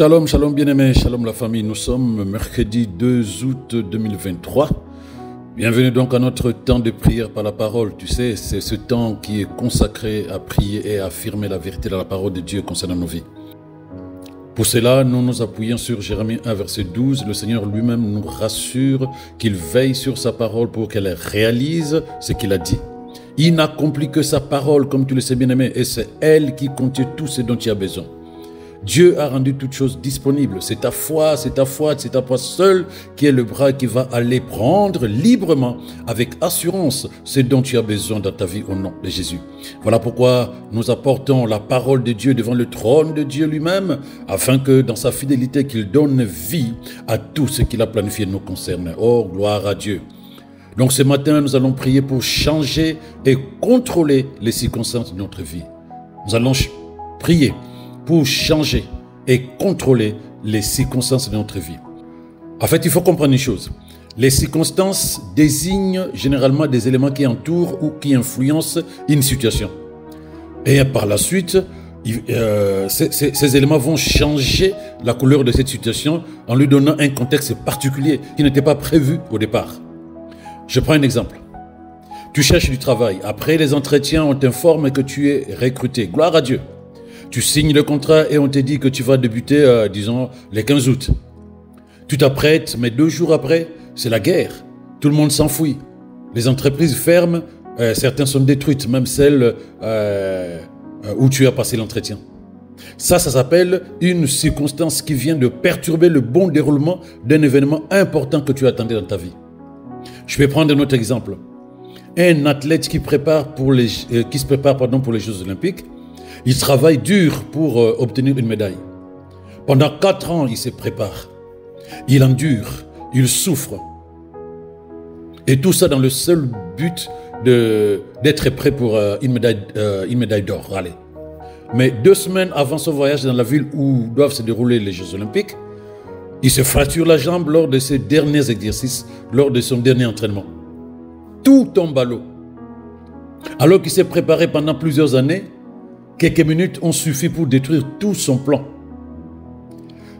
Shalom, shalom bien-aimés, shalom la famille. Nous sommes mercredi 2 août 2023. Bienvenue donc à notre temps de prière par la parole. Tu sais, c'est ce temps qui est consacré à prier et à affirmer la vérité de la parole de Dieu concernant nos vies. Pour cela, nous nous appuyons sur Jérémie 1, verset 12. Le Seigneur lui-même nous rassure qu'il veille sur sa parole pour qu'elle réalise ce qu'il a dit. Il n'accomplit que sa parole, comme tu le sais bien-aimé, et c'est elle qui contient tout ce dont tu as besoin. Dieu a rendu toutes choses disponibles. C'est ta foi seule qui est le bras qui va aller prendre librement, avec assurance, ce dont tu as besoin dans ta vie au nom de Jésus. Voilà pourquoi nous apportons la parole de Dieu devant le trône de Dieu lui-même, afin que dans sa fidélité qu'il donne vie à tout ce qu'il a planifié nous concerne. Oh, gloire à Dieu. Donc ce matin, nous allons prier pour changer et contrôler les circonstances de notre vie. Nous allons prier pour changer et contrôler les circonstances de notre vie. En fait, il faut comprendre une chose. Les circonstances désignent généralement des éléments qui entourent ou qui influencent une situation. Et par la suite, ces éléments vont changer la couleur de cette situation en lui donnant un contexte particulier qui n'était pas prévu au départ. Je prends un exemple. Tu cherches du travail. Après les entretiens, on t'informe que tu es recruté. Gloire à Dieu. Tu signes le contrat et on te dit que tu vas débuter, disons, les 15 août. Tu t'apprêtes, mais 2 jours après, c'est la guerre. Tout le monde s'enfuit. Les entreprises ferment, certaines sont détruites, même celles où tu as passé l'entretien. Ça s'appelle une circonstance qui vient de perturber le bon déroulement d'un événement important que tu attendais dans ta vie. Je vais prendre un autre exemple. Un athlète qui se prépare pour les Jeux Olympiques, il travaille dur pour obtenir une médaille. Pendant 4 ans, il se prépare. Il endure, il souffre. Et tout ça dans le seul but d'être prêt pour une médaille d'or. Allez. Mais 2 semaines avant son voyage dans la ville où doivent se dérouler les Jeux Olympiques, il se fracture la jambe lors de ses derniers exercices, lors de son dernier entraînement. Tout tombe à l'eau. Alors qu'il s'est préparé pendant plusieurs années, quelques minutes ont suffi pour détruire tout son plan.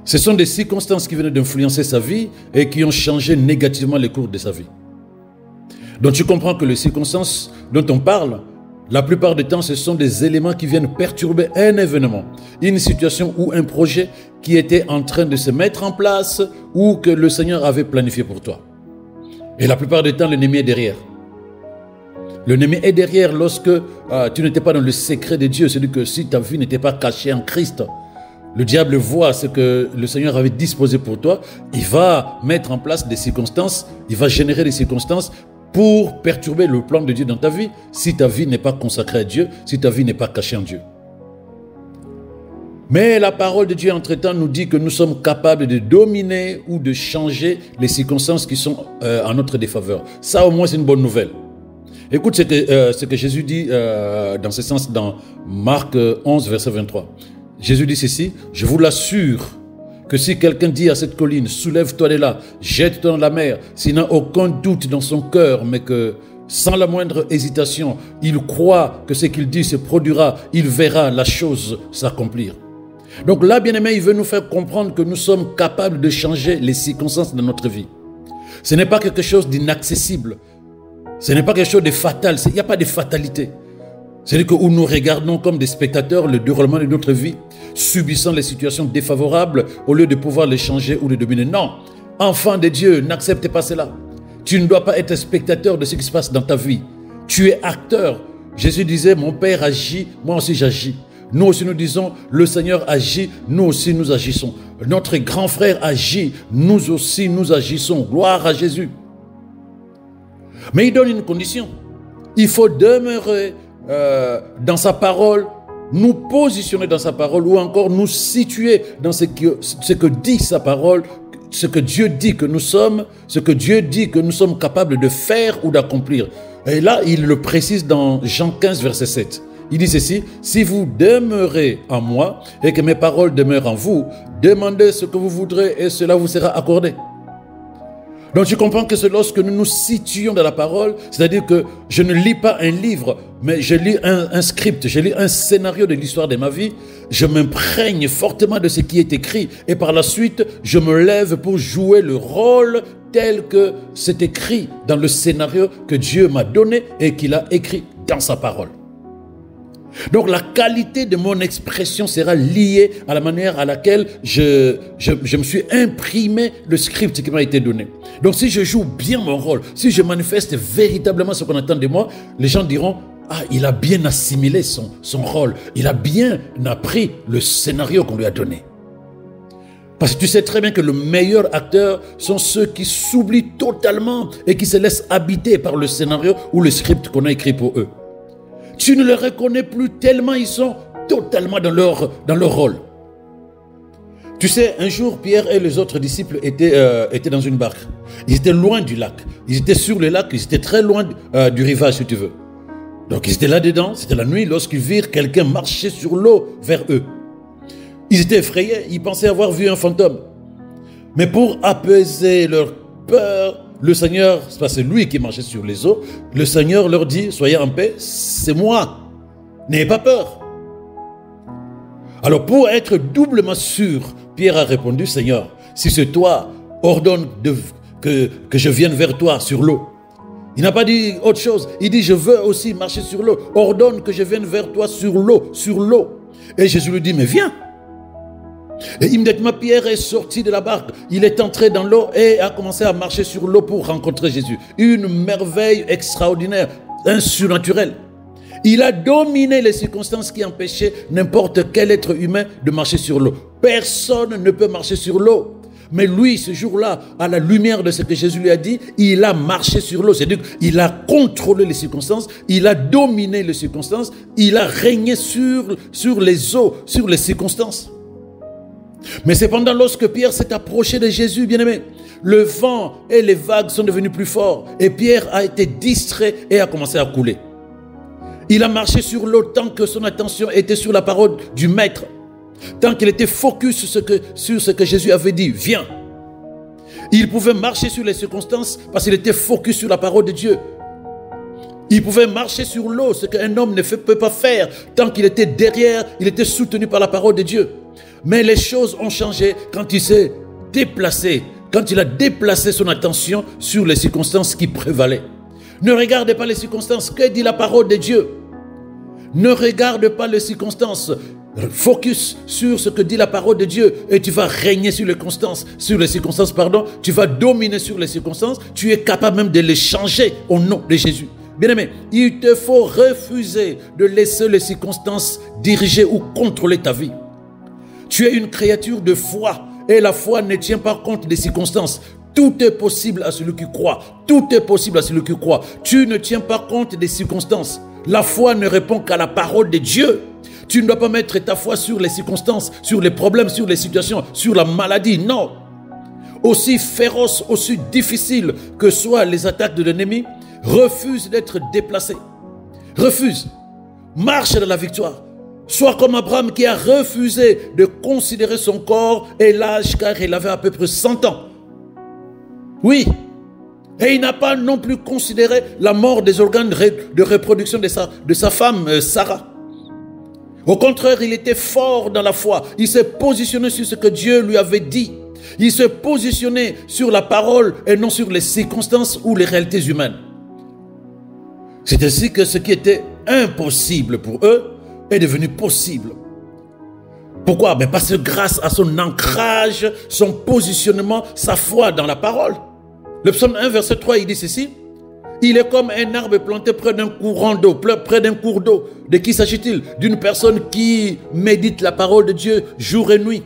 Ce sont des circonstances qui viennent d'influencer sa vie et qui ont changé négativement le cours de sa vie. Donc tu comprends que les circonstances dont on parle, la plupart du temps, ce sont des éléments qui viennent perturber un événement, une situation ou un projet qui était en train de se mettre en place ou que le Seigneur avait planifié pour toi. Et la plupart du temps, l'ennemi est derrière. L'ennemi est derrière lorsque tu n'étais pas dans le secret de Dieu. C'est-à-dire que si ta vie n'était pas cachée en Christ, le diable voit ce que le Seigneur avait disposé pour toi. Il va mettre en place des circonstances, il va générer des circonstances pour perturber le plan de Dieu dans ta vie, si ta vie n'est pas consacrée à Dieu, si ta vie n'est pas cachée en Dieu. Mais la parole de Dieu, entre-temps, nous dit que nous sommes capables de dominer ou de changer les circonstances qui sont en notre défaveur. Ça, au moins, c'est une bonne nouvelle. Écoute ce que Jésus dit dans ce sens dans Marc 11, verset 23. Jésus dit ceci: « Je vous l'assure que si quelqu'un dit à cette colline, soulève-toi de là, jette-toi dans la mer, s'il n'a aucun doute dans son cœur, mais que sans la moindre hésitation, il croit que ce qu'il dit se produira, il verra la chose s'accomplir. » Donc là, bien-aimé, il veut nous faire comprendre que nous sommes capables de changer les circonstances de notre vie. Ce n'est pas quelque chose d'inaccessible. Ce n'est pas quelque chose de fatal. Il n'y a pas de fatalité. C'est-à-dire que où nous regardons comme des spectateurs le déroulement de notre vie, subissant les situations défavorables au lieu de pouvoir les changer ou les dominer. Non, enfant de Dieu, n'accepte pas cela. Tu ne dois pas être spectateur de ce qui se passe dans ta vie. Tu es acteur. Jésus disait, mon Père agit, moi aussi j'agis. Nous aussi nous disons, le Seigneur agit, nous aussi nous agissons. Notre grand frère agit, nous aussi nous agissons. Gloire à Jésus. Mais il donne une condition. Il faut demeurer dans sa parole, nous positionner dans sa parole ou encore nous situer dans ce que dit sa parole, ce que Dieu dit que nous sommes, ce que Dieu dit que nous sommes capables de faire ou d'accomplir. Et là, il le précise dans Jean 15, verset 7. Il dit ceci: « Si vous demeurez en moi et que mes paroles demeurent en vous, demandez ce que vous voudrez et cela vous sera accordé. » Donc tu comprends que c'est lorsque nous nous situons dans la parole, c'est-à-dire que je ne lis pas un livre, mais je lis un script, je lis un scénario de l'histoire de ma vie, je m'imprègne fortement de ce qui est écrit et par la suite, je me lève pour jouer le rôle tel que c'est écrit dans le scénario que Dieu m'a donné et qu'il a écrit dans sa parole. Donc la qualité de mon expression sera liée à la manière à laquelle je me suis imprimé le script qui m'a été donné. Donc si je joue bien mon rôle, si je manifeste véritablement ce qu'on attend de moi, les gens diront « Ah, il a bien assimilé son rôle, il a bien appris le scénario qu'on lui a donné. » Parce que tu sais très bien que le meilleur acteur sont ceux qui s'oublient totalement et qui se laissent habiter par le scénario ou le script qu'on a écrit pour eux. Tu ne les reconnais plus tellement ils sont totalement dans leur rôle. Tu sais, un jour, Pierre et les autres disciples étaient dans une barque. Ils étaient loin du lac. Ils étaient sur le lac, ils étaient très loin du rivage, si tu veux. Donc, ils étaient là-dedans, c'était la nuit, lorsqu'ils virent quelqu'un marcher sur l'eau vers eux. Ils étaient effrayés, ils pensaient avoir vu un fantôme. Mais pour apaiser leur peur, le Seigneur, c'est lui qui marchait sur les eaux, le Seigneur leur dit, soyez en paix, c'est moi, n'ayez pas peur. Alors pour être doublement sûr, Pierre a répondu, Seigneur, si c'est toi, ordonne que je vienne vers toi sur l'eau. Il n'a pas dit autre chose, il dit, je veux aussi marcher sur l'eau, ordonne que je vienne vers toi sur l'eau. Et Jésus lui dit, mais viens. Et immédiatement, Pierre est sorti de la barque. Il est entré dans l'eau et a commencé à marcher sur l'eau pour rencontrer Jésus. Une merveille extraordinaire, un surnaturel. Il a dominé les circonstances qui empêchaient n'importe quel être humain de marcher sur l'eau. Personne ne peut marcher sur l'eau. Mais lui, ce jour-là, à la lumière de ce que Jésus lui a dit, il a marché sur l'eau. C'est-à-dire qu'il a contrôlé les circonstances, il a dominé les circonstances, il a régné sur les eaux, sur les circonstances. Mais cependant, lorsque Pierre s'est approché de Jésus, bien-aimé, le vent et les vagues sont devenus plus forts et Pierre a été distrait et a commencé à couler. Il a marché sur l'eau tant que son attention était sur la parole du Maître, tant qu'il était focus sur ce que Jésus avait dit, viens. Il pouvait marcher sur les circonstances parce qu'il était focus sur la parole de Dieu. Il pouvait marcher sur l'eau, ce qu'un homme ne peut pas faire tant qu'il était derrière, il était soutenu par la parole de Dieu. Mais les choses ont changé quand il s'est déplacé, quand il a déplacé son attention sur les circonstances qui prévalaient. Ne regardez pas les circonstances, que dit la parole de Dieu? Ne regarde pas les circonstances, focus sur ce que dit la parole de Dieu et tu vas régner sur les circonstances, tu vas dominer sur les circonstances, tu es capable même de les changer au nom de Jésus. Bien-aimé, il te faut refuser de laisser les circonstances diriger ou contrôler ta vie. Tu es une créature de foi et la foi ne tient pas compte des circonstances. Tout est possible à celui qui croit. Tout est possible à celui qui croit. Tu ne tiens pas compte des circonstances. La foi ne répond qu'à la parole de Dieu. Tu ne dois pas mettre ta foi sur les circonstances, sur les problèmes, sur les situations, sur la maladie. Non. Aussi féroce, aussi difficile que soient les attaques de l'ennemi, refuse d'être déplacé. Refuse. Marche dans la victoire. Sois comme Abraham qui a refusé de considérer son corps et l'âge car il avait à peu près 100 ans. Oui. Et il n'a pas non plus considéré la mort des organes de reproduction de sa femme Sarah. Au contraire, il était fort dans la foi. Il s'est positionné sur ce que Dieu lui avait dit. Il s'est positionné sur la parole et non sur les circonstances ou les réalités humaines. C'est ainsi que ce qui était impossible pour eux est devenu possible. Pourquoi? Parce que grâce à son ancrage, son positionnement, sa foi dans la parole. Le psaume 1, verset 3, il dit ceci. Il est comme un arbre planté près d'un courant d'eau, près d'un cours d'eau. De qui s'agit-il? D'une personne qui médite la parole de Dieu jour et nuit.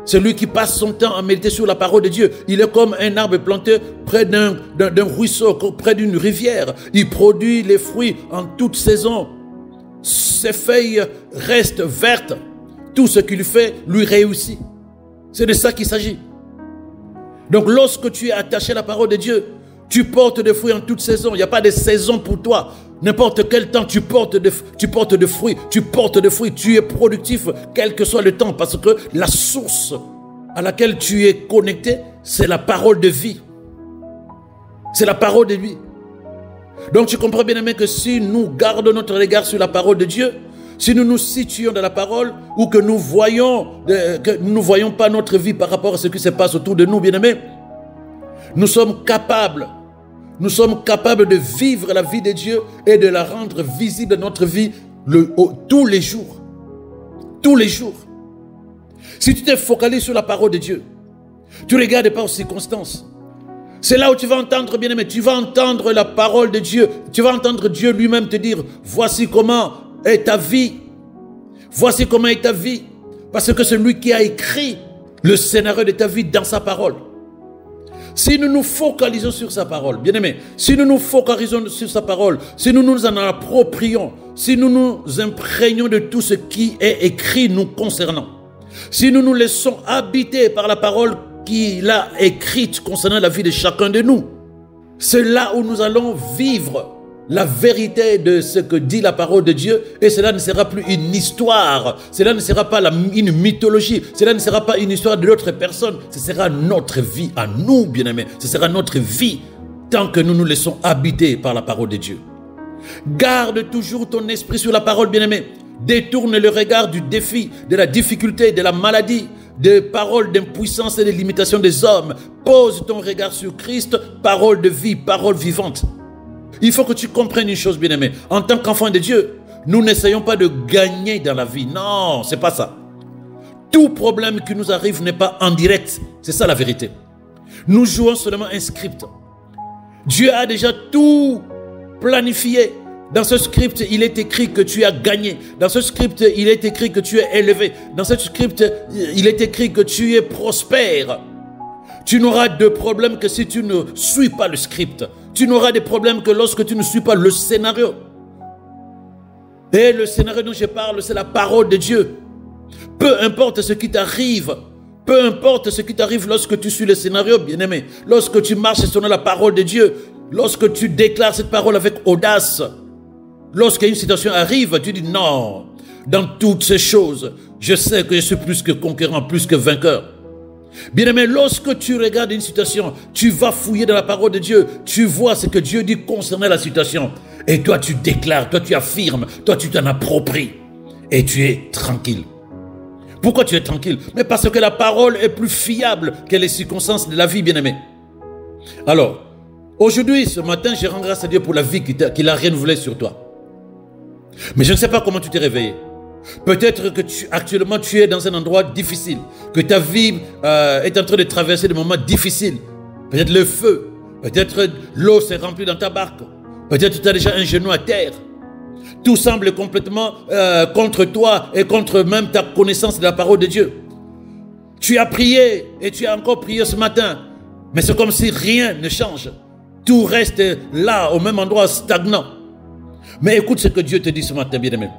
Celui qui passe son temps à méditer sur la parole de Dieu. Il est comme un arbre planté près d'un ruisseau, près d'une rivière. Il produit les fruits en toute saison. Ses feuilles restent vertes. Tout ce qu'il fait lui réussit. C'est de ça qu'il s'agit. Donc lorsque tu es attaché à la parole de Dieu, tu portes des fruits en toute saison. Il n'y a pas de saison pour toi. N'importe quel temps, tu portes des fruits. Tu portes des fruits. Tu es productif, quel que soit le temps. Parce que la source à laquelle tu es connecté, c'est la parole de vie. C'est la parole de lui. Donc tu comprends bien aimé que si nous gardons notre regard sur la parole de Dieu, si nous nous situons dans la parole ou que nous ne voyons pas notre vie par rapport à ce qui se passe autour de nous, bien aimé, nous sommes capables de vivre la vie de Dieu et de la rendre visible dans notre vie tous les jours. Tous les jours. Si tu te focalises sur la parole de Dieu, tu ne regardes pas aux circonstances. C'est là où tu vas entendre, bien-aimé, tu vas entendre la parole de Dieu. Tu vas entendre Dieu lui-même te dire, voici comment est ta vie. Voici comment est ta vie. Parce que c'est lui qui a écrit le scénario de ta vie dans sa parole. Si nous nous focalisons sur sa parole, bien-aimé, si nous nous focalisons sur sa parole, si nous nous en approprions, si nous nous imprégnons de tout ce qui est écrit nous concernant, si nous nous laissons habiter par la parole qu'il a écrite concernant la vie de chacun de nous, c'est là où nous allons vivre la vérité de ce que dit la parole de Dieu, et cela ne sera plus une histoire, cela ne sera pas une mythologie, cela ne sera pas une histoire de l'autre personne, ce sera notre vie à nous, bien-aimés, ce sera notre vie tant que nous nous laissons habiter par la parole de Dieu. Garde toujours ton esprit sur la parole, bien-aimé. Détourne le regard du défi, de la difficulté, de la maladie, des paroles d'impuissance et des limitations des hommes. Pose ton regard sur Christ, parole de vie, parole vivante. Il faut que tu comprennes une chose, bien-aimé. En tant qu'enfant de Dieu, nous n'essayons pas de gagner dans la vie. Non, c'est pas ça. Tout problème qui nous arrive n'est pas en direct. C'est ça la vérité. Nous jouons seulement un script. Dieu a déjà tout planifié. Dans ce script, il est écrit que tu as gagné. Dans ce script, il est écrit que tu es élevé. Dans ce script, il est écrit que tu es prospère. Tu n'auras de problème que si tu ne suis pas le script. Tu n'auras de problème que lorsque tu ne suis pas le scénario. Et le scénario dont je parle, c'est la parole de Dieu. Peu importe ce qui t'arrive, peu importe ce qui t'arrive lorsque tu suis le scénario, bien-aimé, lorsque tu marches selon la parole de Dieu, lorsque tu déclares cette parole avec audace, lorsqu'une situation arrive, tu dis non, dans toutes ces choses, je sais que je suis plus que conquérant, plus que vainqueur. Bien-aimé, lorsque tu regardes une situation, tu vas fouiller dans la parole de Dieu, tu vois ce que Dieu dit concernant la situation. Et toi, tu déclares, toi, tu affirmes, toi, tu t'en appropries. Et tu es tranquille. Pourquoi tu es tranquille? Mais parce que la parole est plus fiable que les circonstances de la vie, bien-aimé. Alors, aujourd'hui, ce matin, je rends grâce à Dieu pour la vie qu'il a renouvelée sur toi. Mais je ne sais pas comment tu t'es réveillé. Peut-être que actuellement tu es dans un endroit difficile, que ta vie est en train de traverser des moments difficiles. Peut-être le feu, peut-être l'eau s'est remplie dans ta barque, peut-être tu as déjà un genou à terre. Tout semble complètement contre toi et contre même ta connaissance de la parole de Dieu. Tu as prié et tu as encore prié ce matin, mais c'est comme si rien ne change. Tout reste là, au même endroit, stagnant. Mais écoute ce que Dieu te dit ce matin, bien-aimé.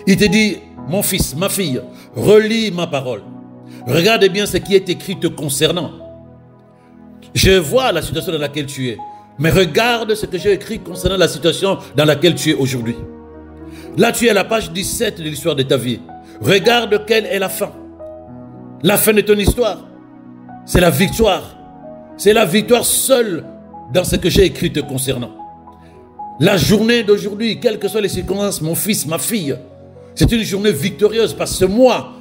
Il te dit, mon fils, ma fille, relis ma parole. Regarde bien ce qui est écrit te concernant. Je vois la situation dans laquelle tu es, mais regarde ce que j'ai écrit concernant la situation dans laquelle tu es aujourd'hui. Là, tu es à la page 17 de l'histoire de ta vie. Regarde quelle est la fin. La fin de ton histoire, c'est la victoire. C'est la victoire seule dans ce que j'ai écrit te concernant. La journée d'aujourd'hui, quelles que soient les circonstances, mon fils, ma fille, c'est une journée victorieuse parce que c'est moi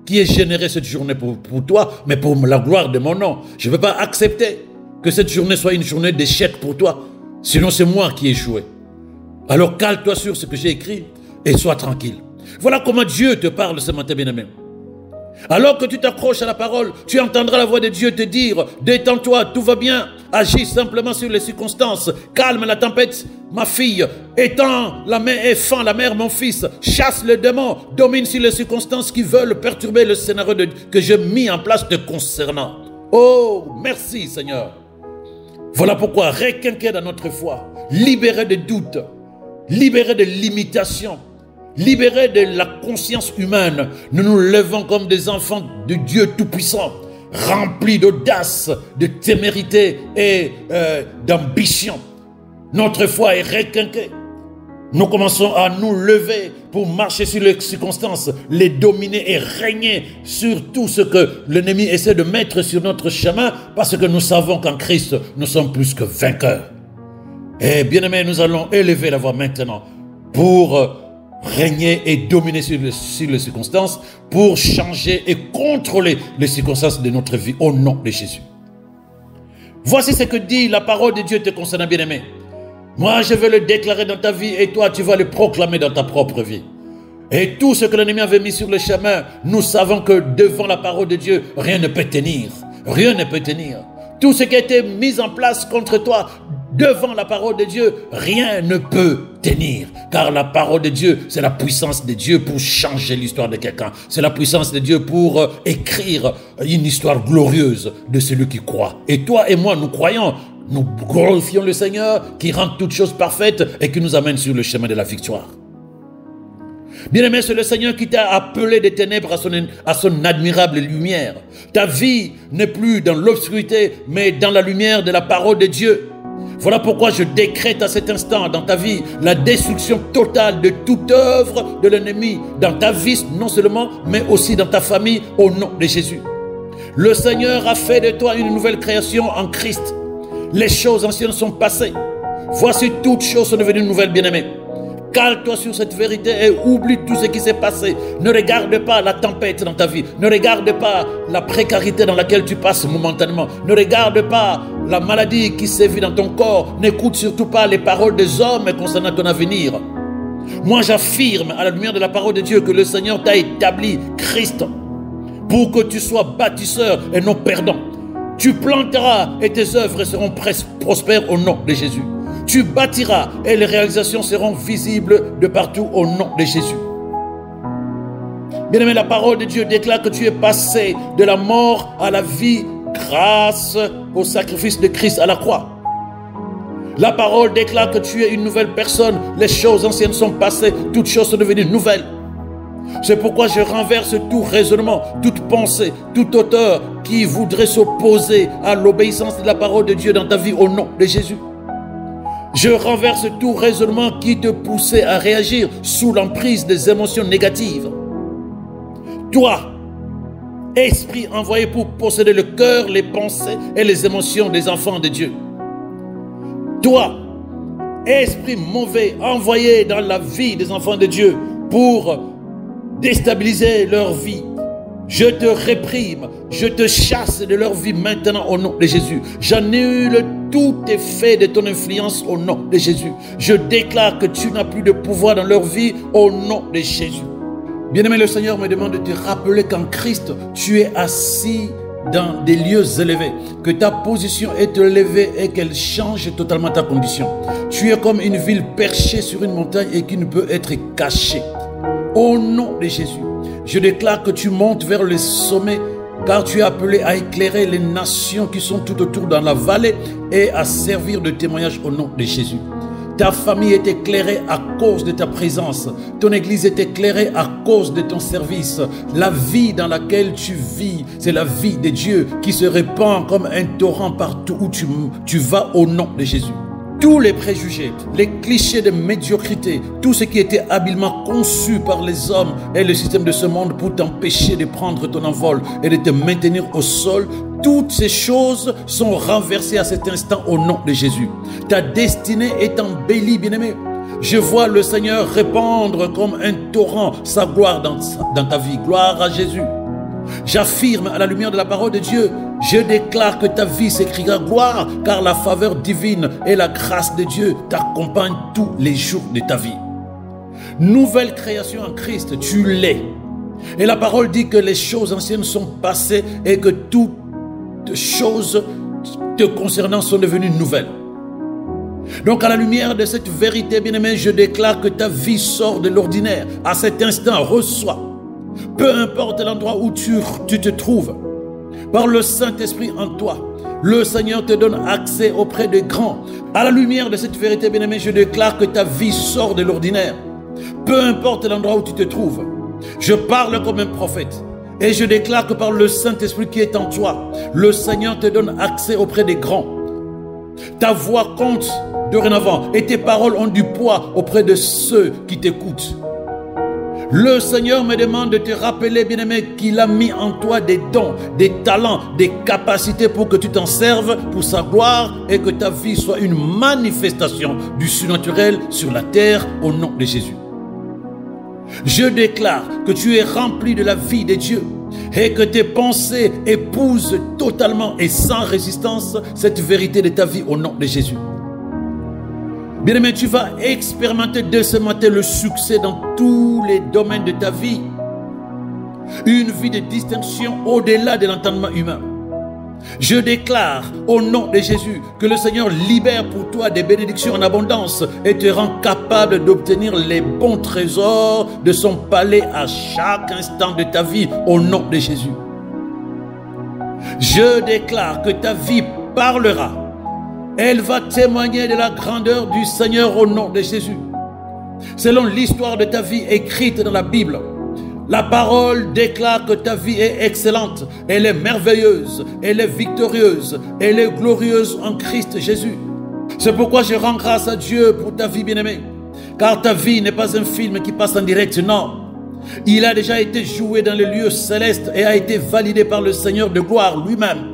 qui ai généré cette journée pour toi, mais pour la gloire de mon nom. Je ne veux pas accepter que cette journée soit une journée d'échec pour toi, sinon c'est moi qui ai échoué. Alors cale-toi sur ce que j'ai écrit et sois tranquille. Voilà comment Dieu te parle ce matin, bien-aimé. Alors que tu t'accroches à la parole, tu entendras la voix de Dieu te dire « Détends-toi, tout va bien, agis simplement sur les circonstances, calme la tempête, ma fille, étends la main et fends la mer, mon fils, chasse le démon, domine sur les circonstances qui veulent perturber le scénario que j'ai mis en place te concernant. » Oh, merci Seigneur. Voilà pourquoi requinquer dans notre foi, libéré de doutes, libéré de limitations, libérés de la conscience humaine, nous nous levons comme des enfants de Dieu Tout-Puissant, remplis d'audace, de témérité et d'ambition. Notre foi est requinquée. Nous commençons à nous lever pour marcher sur les circonstances, les dominer et régner sur tout ce que l'ennemi essaie de mettre sur notre chemin, parce que nous savons qu'en Christ, nous sommes plus que vainqueurs. Et bien aimé, nous allons élever la voix maintenant pour régner et dominer sur les circonstances, pour changer et contrôler les circonstances de notre vie au nom de Jésus. Voici ce que dit la parole de Dieu te concernant, bien aimé. Moi, je vais le déclarer dans ta vie et toi, tu vas le proclamer dans ta propre vie. Et tout ce que l'ennemi avait mis sur le chemin, nous savons que devant la parole de Dieu, rien ne peut tenir. Rien ne peut tenir. Tout ce qui a été mis en place contre toi, devant la parole de Dieu, rien ne peut tenir. Car la parole de Dieu, c'est la puissance de Dieu pour changer l'histoire de quelqu'un. C'est la puissance de Dieu pour écrire une histoire glorieuse de celui qui croit. Et toi et moi, nous croyons. Nous glorifions le Seigneur qui rend toutes choses parfaites et qui nous amène sur le chemin de la victoire. Bien-aimé, c'est le Seigneur qui t'a appelé des ténèbres à son admirable lumière. Ta vie n'est plus dans l'obscurité, mais dans la lumière de la parole de Dieu. Voilà pourquoi je décrète à cet instant dans ta vie la destruction totale de toute œuvre de l'ennemi dans ta vie non seulement, mais aussi dans ta famille au nom de Jésus. Le Seigneur a fait de toi une nouvelle création en Christ. Les choses anciennes sont passées. Voici toutes choses sont devenues nouvelles, bien-aimés. Cale-toi sur cette vérité et oublie tout ce qui s'est passé. Ne regarde pas la tempête dans ta vie. Ne regarde pas la précarité dans laquelle tu passes momentanément. Ne regarde pas la maladie qui sévit dans ton corps. N'écoute surtout pas les paroles des hommes concernant ton avenir. Moi, j'affirme à la lumière de la parole de Dieu que le Seigneur t'a établi, Christ, pour que tu sois bâtisseur et non perdant. Tu planteras et tes œuvres seront prospères au nom de Jésus. Tu bâtiras et les réalisations seront visibles de partout au nom de Jésus. Bien-aimé, la parole de Dieu déclare que tu es passé de la mort à la vie grâce au sacrifice de Christ à la croix. La parole déclare que tu es une nouvelle personne. Les choses anciennes sont passées, toutes choses sont devenues nouvelles. C'est pourquoi je renverse tout raisonnement, toute pensée, tout auteur qui voudrait s'opposer à l'obéissance de la parole de Dieu dans ta vie au nom de Jésus. Je renverse tout raisonnement qui te poussait à réagir sous l'emprise des émotions négatives. Toi, esprit envoyé pour posséder le cœur, les pensées et les émotions des enfants de Dieu. Toi, esprit mauvais envoyé dans la vie des enfants de Dieu pour déstabiliser leur vie. Je te réprime, je te chasse de leur vie maintenant au nom de Jésus. J'annule tout effet de ton influence au nom de Jésus. Je déclare que tu n'as plus de pouvoir dans leur vie au nom de Jésus. Bien-aimé, le Seigneur me demande de te rappeler qu'en Christ, tu es assis dans des lieux élevés, que ta position est élevée et qu'elle change totalement ta condition. Tu es comme une ville perchée sur une montagne et qui ne peut être cachée. Au nom de Jésus, je déclare que tu montes vers le sommet car tu es appelé à éclairer les nations qui sont tout autour dans la vallée et à servir de témoignage au nom de Jésus. Ta famille est éclairée à cause de ta présence. Ton église est éclairée à cause de ton service. La vie dans laquelle tu vis, c'est la vie de Dieu qui se répand comme un torrent partout où tu vas au nom de Jésus. Tous les préjugés, les clichés de médiocrité, tout ce qui était habilement conçu par les hommes et le système de ce monde pour t'empêcher de prendre ton envol et de te maintenir au sol, toutes ces choses sont renversées à cet instant au nom de Jésus. Ta destinée est embellie, bien-aimé. Je vois le Seigneur répandre comme un torrent sa gloire dans ta vie. Gloire à Jésus. J'affirme à la lumière de la parole de Dieu, je déclare que ta vie s'écrira gloire, car la faveur divine et la grâce de Dieu t'accompagnent tous les jours de ta vie. Nouvelle création en Christ, tu l'es. Et la parole dit que les choses anciennes sont passées et que toutes choses te concernant sont devenues nouvelles. Donc à la lumière de cette vérité, bien-aimé, je déclare que ta vie sort de l'ordinaire. À cet instant, reçois. Peu importe l'endroit où tu te trouves, par le Saint-Esprit en toi, le Seigneur te donne accès auprès des grands. À la lumière de cette vérité, bien-aimé, je déclare que ta vie sort de l'ordinaire. Peu importe l'endroit où tu te trouves, je parle comme un prophète et je déclare que par le Saint-Esprit qui est en toi, le Seigneur te donne accès auprès des grands. Ta voix compte dorénavant et tes paroles ont du poids auprès de ceux qui t'écoutent. Le Seigneur me demande de te rappeler, bien-aimé, qu'il a mis en toi des dons, des talents, des capacités pour que tu t'en serves pour sa gloire et que ta vie soit une manifestation du surnaturel sur la terre au nom de Jésus. Je déclare que tu es rempli de la vie de Dieu et que tes pensées épousent totalement et sans résistance cette vérité de ta vie au nom de Jésus. Bien-aimé, tu vas expérimenter dès ce matin le succès dans tous les domaines de ta vie. Une vie de distinction au-delà de l'entendement humain. Je déclare au nom de Jésus que le Seigneur libère pour toi des bénédictions en abondance et te rend capable d'obtenir les bons trésors de son palais à chaque instant de ta vie au nom de Jésus. Je déclare que ta vie parlera. Elle va témoigner de la grandeur du Seigneur au nom de Jésus. Selon l'histoire de ta vie écrite dans la Bible, la parole déclare que ta vie est excellente, elle est merveilleuse, elle est victorieuse, elle est glorieuse en Christ Jésus. C'est pourquoi je rends grâce à Dieu pour ta vie bien-aimée. Car ta vie n'est pas un film qui passe en direct, non. Il a déjà été joué dans les lieux célestes et a été validé par le Seigneur de gloire lui-même.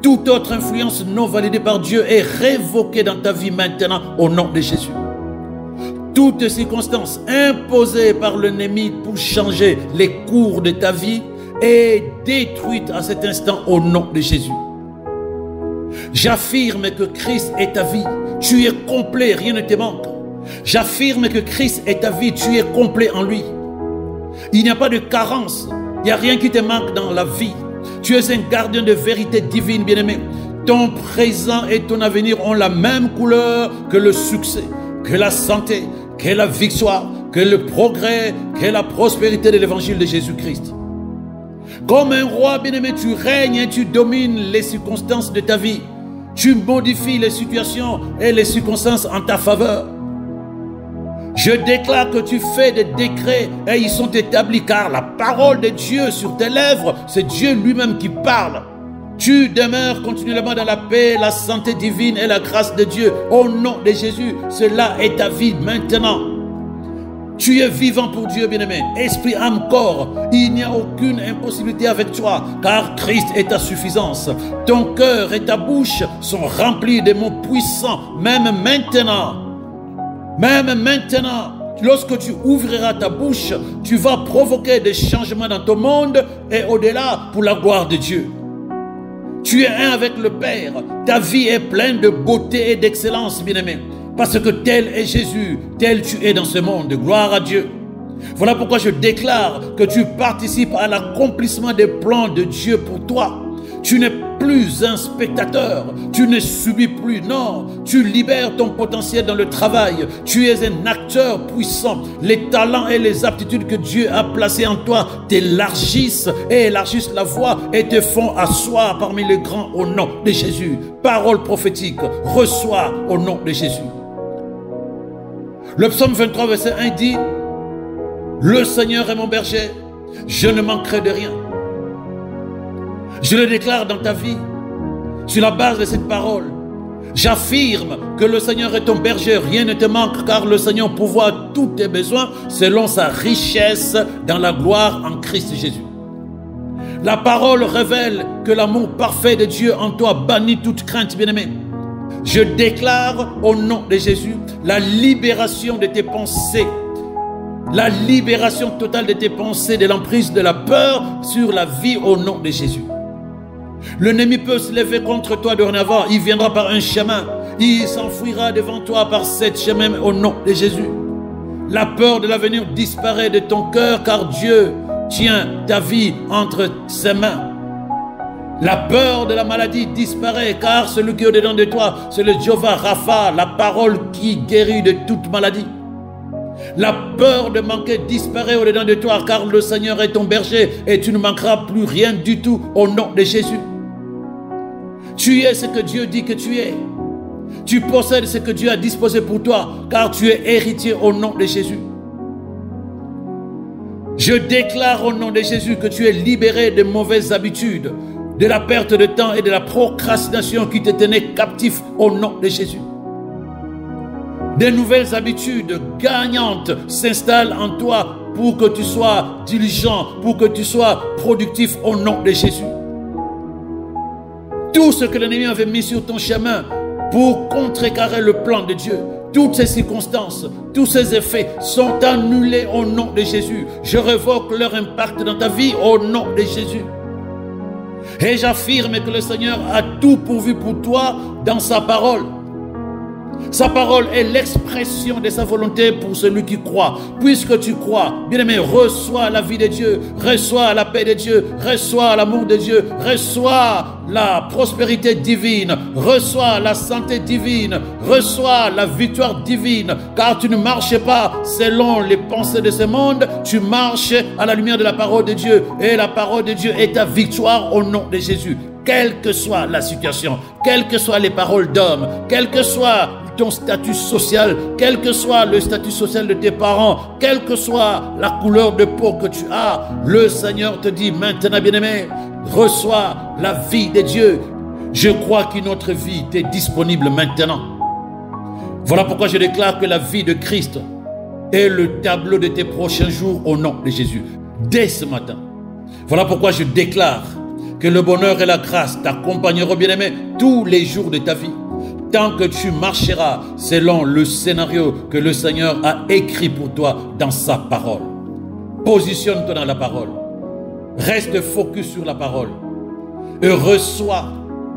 Toute autre influence non validée par Dieu est révoquée dans ta vie maintenant au nom de Jésus. Toute circonstance imposée par l'ennemi pour changer les cours de ta vie est détruite à cet instant au nom de Jésus. J'affirme que Christ est ta vie. Tu es complet, rien ne te manque. J'affirme que Christ est ta vie, tu es complet en lui. Il n'y a pas de carence, il n'y a rien qui te manque dans la vie. Tu es un gardien de vérité divine, bien-aimé. Ton présent et ton avenir ont la même couleur que le succès, que la santé, que la victoire, que le progrès, que la prospérité de l'évangile de Jésus-Christ. Comme un roi, bien-aimé, tu règnes et tu domines les circonstances de ta vie. Tu modifies les situations et les circonstances en ta faveur. Je déclare que tu fais des décrets et ils sont établis car la parole de Dieu sur tes lèvres, c'est Dieu lui-même qui parle. Tu demeures continuellement dans la paix, la santé divine et la grâce de Dieu. Au nom de Jésus, cela est ta vie maintenant. Tu es vivant pour Dieu, bien-aimé. Esprit, âme, corps, il n'y a aucune impossibilité avec toi, car Christ est ta suffisance. Ton cœur et ta bouche sont remplis de mots puissants, même maintenant. Même maintenant, lorsque tu ouvriras ta bouche, tu vas provoquer des changements dans ton monde et au-delà pour la gloire de Dieu. Tu es un avec le Père. Ta vie est pleine de beauté et d'excellence, bien-aimé. Parce que tel est Jésus, tel tu es dans ce monde. Gloire à Dieu. Voilà pourquoi je déclare que tu participes à l'accomplissement des plans de Dieu pour toi. Tu n'es plus un spectateur, tu ne subis plus, non, tu libères ton potentiel dans le travail, tu es un acteur puissant, les talents et les aptitudes que Dieu a placés en toi t'élargissent et élargissent la voie et te font asseoir parmi les grands au nom de Jésus. Parole prophétique, reçois au nom de Jésus. Le psaume 23 verset 1 dit: le Seigneur est mon berger, je ne manquerai de rien. Je le déclare dans ta vie, sur la base de cette parole. J'affirme que le Seigneur est ton berger, rien ne te manque, car le Seigneur pourvoit tous tes besoins selon sa richesse dans la gloire en Christ Jésus. La parole révèle que l'amour parfait de Dieu en toi bannit toute crainte, bien-aimé. Je déclare au nom de Jésus la libération de tes pensées, la libération totale de tes pensées, de l'emprise de la peur sur la vie au nom de Jésus. L'ennemi peut se lever contre toi dorénavant. Il viendra par un chemin. Il s'enfuira devant toi par cet chemin au nom de Jésus. La peur de l'avenir disparaît de ton cœur car Dieu tient ta vie entre ses mains. La peur de la maladie disparaît car celui qui est au-dedans de toi, c'est le Jéhovah Rapha, la parole qui guérit de toute maladie. La peur de manquer disparaît au-dedans de toi car le Seigneur est ton berger et tu ne manqueras plus rien du tout au nom de Jésus. Tu es ce que Dieu dit que tu es. Tu possèdes ce que Dieu a disposé pour toi car tu es héritier au nom de Jésus. Je déclare au nom de Jésus que tu es libéré de mauvaises habitudes, de la perte de temps et de la procrastination qui te tenait captif au nom de Jésus. Des nouvelles habitudes gagnantes s'installent en toi pour que tu sois diligent, pour que tu sois productif au nom de Jésus. Tout ce que l'ennemi avait mis sur ton chemin pour contrecarrer le plan de Dieu, toutes ces circonstances, tous ces effets sont annulés au nom de Jésus. Je révoque leur impact dans ta vie au nom de Jésus. Et j'affirme que le Seigneur a tout pourvu pour toi dans sa parole. Sa parole est l'expression de sa volonté pour celui qui croit. Puisque tu crois, bien-aimé, reçois la vie de Dieu, reçois la paix de Dieu, reçois l'amour de Dieu, reçois la prospérité divine, reçois la santé divine, reçois la victoire divine, car tu ne marches pas selon les pensées de ce monde, tu marches à la lumière de la parole de Dieu, et la parole de Dieu est ta victoire au nom de Jésus. Quelle que soit la situation, quelles que soient les paroles d'hommes, quel que soit ton statut social, quel que soit le statut social de tes parents, quelle que soit la couleur de peau que tu as, le Seigneur te dit maintenant, bien-aimé, reçois la vie de Dieu. Je crois qu'une autre vie t'est disponible maintenant. Voilà pourquoi je déclare que la vie de Christ est le tableau de tes prochains jours au nom de Jésus. Dès ce matin. Voilà pourquoi je déclare que le bonheur et la grâce t'accompagneront, bien-aimé, tous les jours de ta vie. Tant que tu marcheras selon le scénario que le Seigneur a écrit pour toi dans sa parole. Positionne-toi dans la parole. Reste focus sur la parole. Et reçois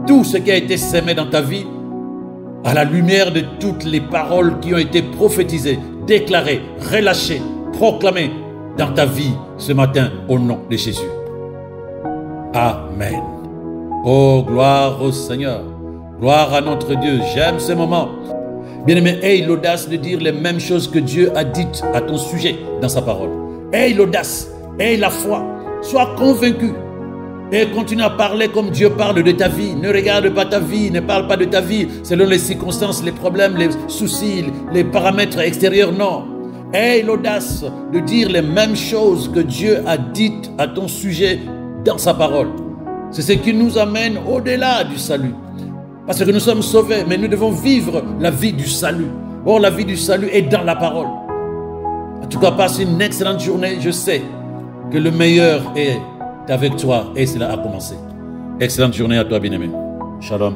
tout ce qui a été sémé dans ta vie à la lumière de toutes les paroles qui ont été prophétisées, déclarées, relâchées, proclamées dans ta vie ce matin au nom de Jésus. Amen. Oh, gloire au Seigneur. Gloire à notre Dieu. J'aime ce moment. Bien-aimé, aie l'audace de dire les mêmes choses que Dieu a dites à ton sujet dans sa parole. Aie l'audace, aie la foi. Sois convaincu. Et continue à parler comme Dieu parle de ta vie. Ne regarde pas ta vie, ne parle pas de ta vie selon les circonstances, les problèmes, les soucis, les paramètres extérieurs. Non. Aie l'audace de dire les mêmes choses que Dieu a dites à ton sujet dans sa parole. C'est ce qui nous amène au-delà du salut. Parce que nous sommes sauvés, mais nous devons vivre la vie du salut. Or, la vie du salut est dans la parole. En tout cas, passe une excellente journée. Je sais que le meilleur est avec toi et cela a commencé. Excellente journée à toi, bien-aimé. Shalom.